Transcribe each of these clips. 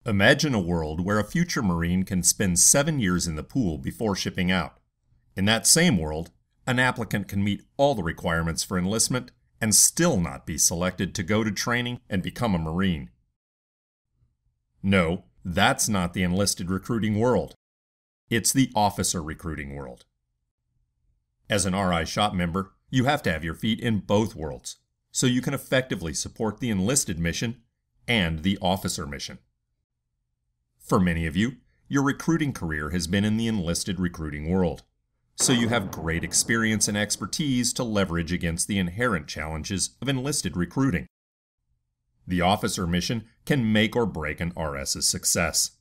Imagine a world where a future Marine can spend 7 years in the pool before shipping out. In that same world, an applicant can meet all the requirements for enlistment and still not be selected to go to training and become a Marine. No, that's not the enlisted recruiting world. It's the officer recruiting world. As an RI shop member, you have to have your feet in both worlds, so you can effectively support the enlisted mission and the officer mission. For many of you, your recruiting career has been in the enlisted recruiting world, so you have great experience and expertise to leverage against the inherent challenges of enlisted recruiting. The officer mission can make or break an RS's success.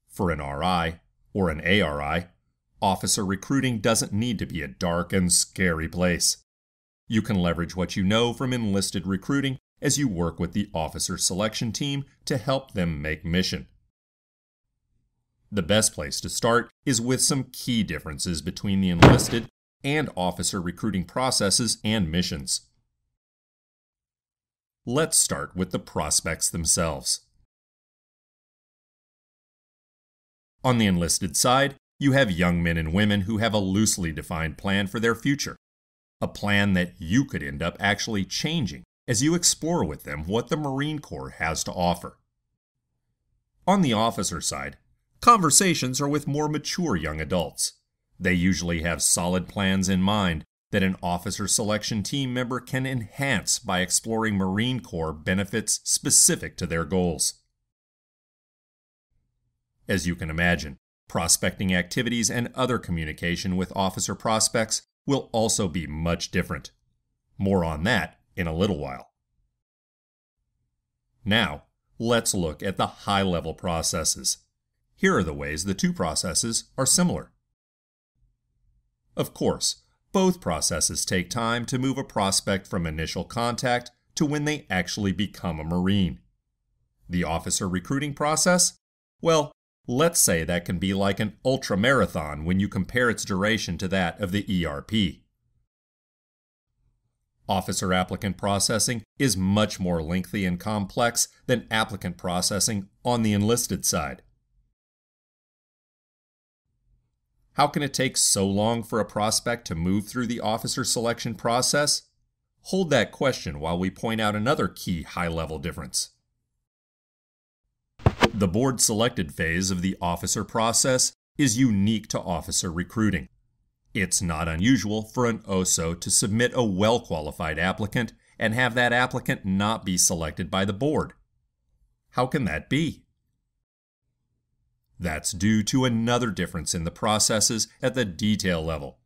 For an RI, or an ARI, officer recruiting doesn't need to be a dark and scary place. You can leverage what you know from enlisted recruiting as you work with the officer selection team to help them make mission. The best place to start is with some key differences between the enlisted and officer recruiting processes and missions. Let's start with the prospects themselves. On the enlisted side, you have young men and women who have a loosely defined plan for their future, a plan that you could end up actually changing as you explore with them what the Marine Corps has to offer. On the officer side, conversations are with more mature young adults. They usually have solid plans in mind that an officer selection team member can enhance by exploring Marine Corps benefits specific to their goals. As you can imagine, prospecting activities and other communication with officer prospects will also be much different. More on that in a little while. Now, let's look at the high-level processes. Here are the ways the two processes are similar. Of course, both processes take time to move a prospect from initial contact to when they actually become a Marine. The officer recruiting process? Well, let's say that can be like an ultramarathon when you compare its duration to that of the ERP. Officer applicant processing is much more lengthy and complex than applicant processing on the enlisted side. How can it take so long for a prospect to move through the officer selection process? Hold that question while we point out another key high-level difference. The board-selected phase of the officer process is unique to officer recruiting. It's not unusual for an OSO to submit a well-qualified applicant and have that applicant not be selected by the board. How can that be? That's due to another difference in the processes at the detail level.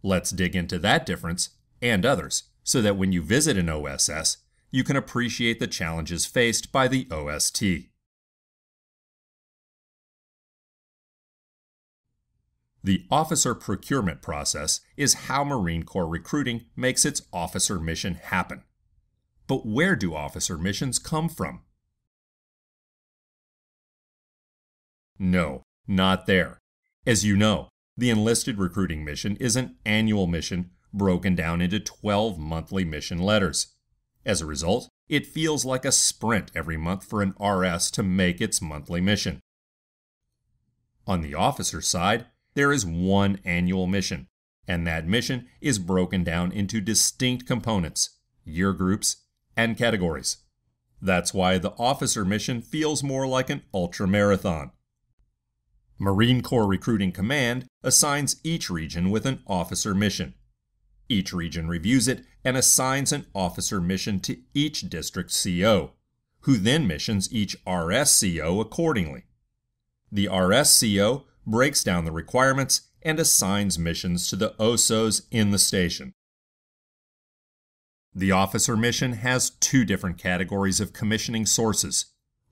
Let's dig into that difference and others so that when you visit an OSS, you can appreciate the challenges faced by the OST. The officer procurement process is how Marine Corps recruiting makes its officer mission happen. But where do officer missions come from? No, not there. As you know, the enlisted recruiting mission is an annual mission broken down into 12 monthly mission letters. As a result, it feels like a sprint every month for an RS to make its monthly mission. On the officer side, there is one annual mission, and that mission is broken down into distinct components, year groups, and categories. That's why the officer mission feels more like an ultramarathon. Marine Corps Recruiting Command assigns each region with an officer mission. Each region reviews it and assigns an officer mission to each district CO, who then missions each RSCO accordingly. The RSCO breaks down the requirements and assigns missions to the OSOs in the station. The officer mission has two different categories of commissioning sources: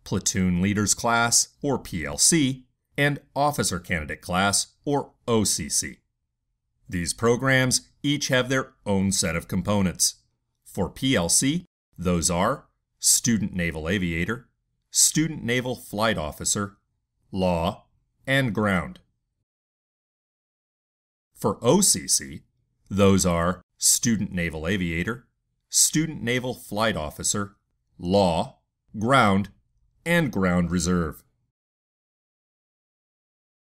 Platoon Leaders Class, or PLC, and Officer Candidate Class, or OCC. These programs each have their own set of components. For PLC, those are Student Naval Aviator, Student Naval Flight Officer, Law, and Ground. For OCC, those are Student Naval Aviator, Student Naval Flight Officer, Law, Ground, and Ground Reserve.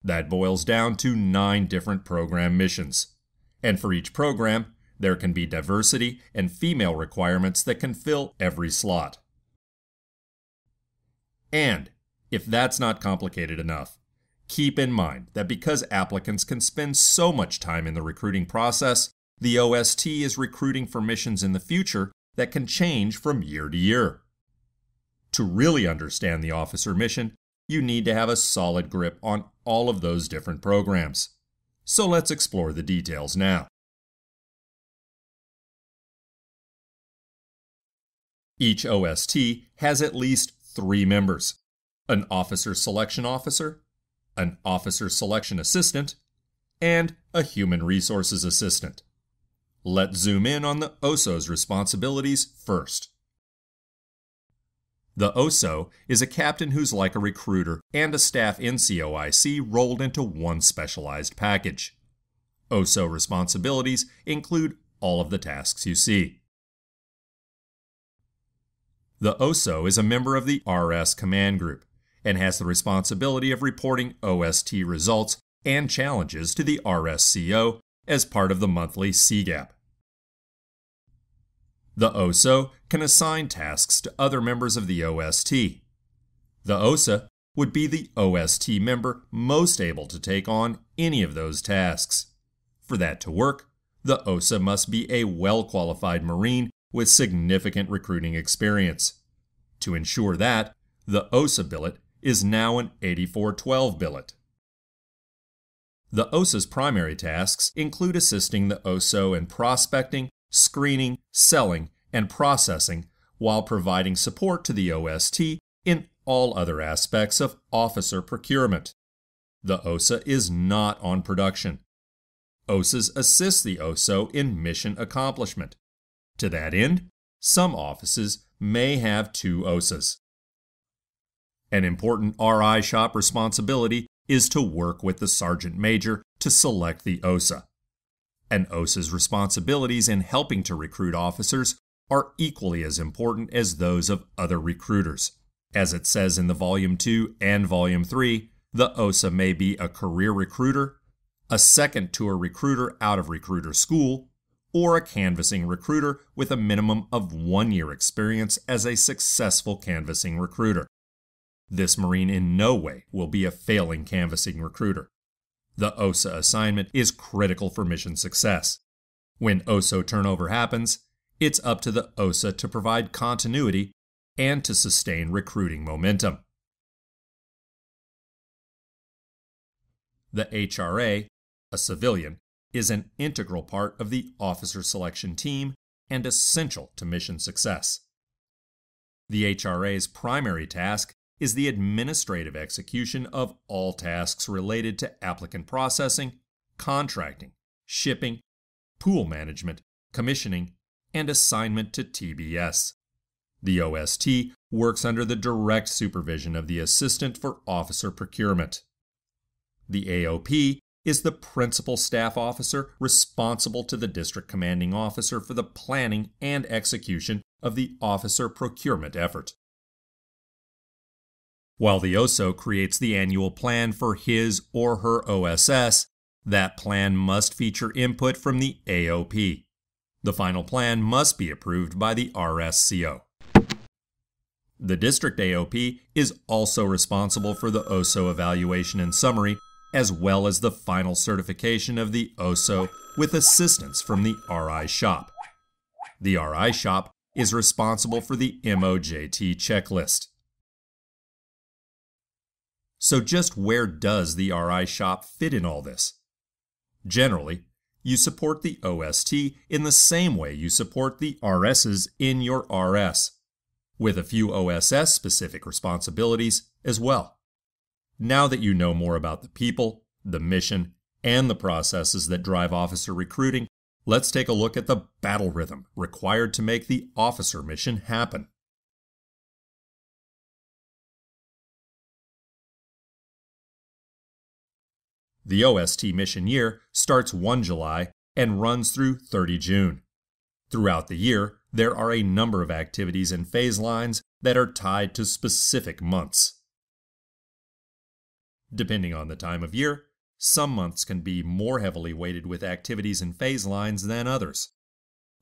That boils down to 9 different program missions. And for each program, there can be diversity and female requirements that can fill every slot. And, if that's not complicated enough, keep in mind that because applicants can spend so much time in the recruiting process, the OST is recruiting for missions in the future that can change from year to year. To really understand the officer mission, you need to have a solid grip on all of those different programs. So let's explore the details now. Each OST has at least 3 members: an officer selection officer, an officer selection assistant, and a human resources assistant. Let's zoom in on the OSO's responsibilities first. The OSO is a captain who's like a recruiter and a staff NCOIC rolled into one specialized package. OSO responsibilities include all of the tasks you see. The OSO is a member of the RS Command Group and has the responsibility of reporting OST results and challenges to the RSCO as part of the monthly CGAP. The OSO can assign tasks to other members of the OST. The OSA would be the OST member most able to take on any of those tasks. For that to work, the OSA must be a well-qualified Marine with significant recruiting experience. To ensure that, the OSA billet is now an 8412 billet. The OSA's primary tasks include assisting the OSO in prospecting, screening, selling, and processing while providing support to the OST in all other aspects of officer procurement. The OSA is not on production. OSAs assist the OSO in mission accomplishment. To that end, some offices may have 2 OSAs. An important RI shop responsibility is to work with the Sergeant Major to select the OSA. An OSA's responsibilities in helping to recruit officers are equally as important as those of other recruiters. As it says in the Volume 2 and Volume 3, the OSA may be a career recruiter, a second tour recruiter out of recruiter school, or a canvassing recruiter with a minimum of 1 year experience as a successful canvassing recruiter. This Marine in no way will be a failing canvassing recruiter. The OSA assignment is critical for mission success. When OSO turnover happens, it's up to the OSA to provide continuity and to sustain recruiting momentum. The HRA, a civilian, is an integral part of the officer selection team and essential to mission success. The HRA's primary task is the administrative execution of all tasks related to applicant processing, contracting, shipping, pool management, commissioning, and assignment to TBS. The OST works under the direct supervision of the Assistant for Officer Procurement. The AOP is the principal staff officer responsible to the district commanding officer for the planning and execution of the officer procurement effort. While the OSO creates the annual plan for his or her OSS, that plan must feature input from the AOP. The final plan must be approved by the RSCO. The district AOP is also responsible for the OSO evaluation and summary, as well as the final certification of the OSO with assistance from the RI shop. The RI shop is responsible for the MOJT checklist. So just where does the RI shop fit in all this? Generally, you support the OST in the same way you support the RSs in your RS, with a few OSS-specific responsibilities as well. Now that you know more about the people, the mission, and the processes that drive officer recruiting, let's take a look at the battle rhythm required to make the officer mission happen. The OST mission year starts 1 July and runs through 30 June. Throughout the year, there are a number of activities and phase lines that are tied to specific months. Depending on the time of year, some months can be more heavily weighted with activities and phase lines than others.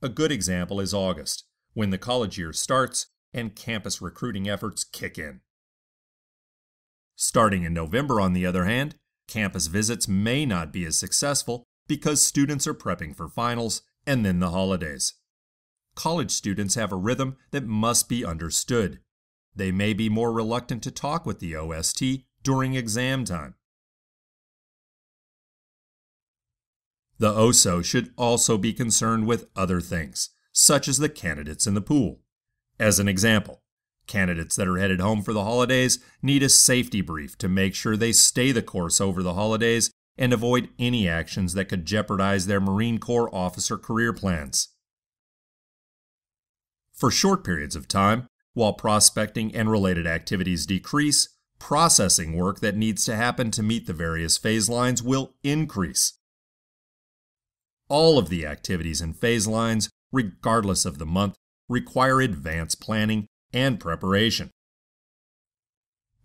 A good example is August, when the college year starts and campus recruiting efforts kick in. Starting in November, on the other hand, campus visits may not be as successful because students are prepping for finals and then the holidays. College students have a rhythm that must be understood. They may be more reluctant to talk with the OST during exam time. The OSO should also be concerned with other things, such as the candidates in the pool. As an example, candidates that are headed home for the holidays need a safety brief to make sure they stay the course over the holidays and avoid any actions that could jeopardize their Marine Corps officer career plans. For short periods of time, while prospecting and related activities decrease, processing work that needs to happen to meet the various phase lines will increase. All of the activities and phase lines, regardless of the month, require advanced planning and preparation.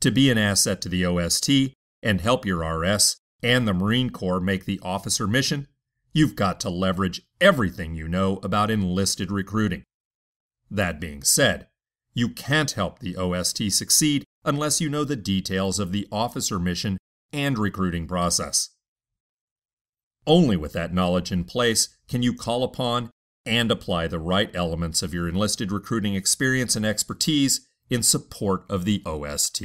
To be an asset to the OST and help your RS and the Marine Corps make the officer mission, you've got to leverage everything you know about enlisted recruiting. That being said, you can't help the OST succeed unless you know the details of the officer mission and recruiting process. Only with that knowledge in place can you call upon and apply the right elements of your enlisted recruiting experience and expertise in support of the OST.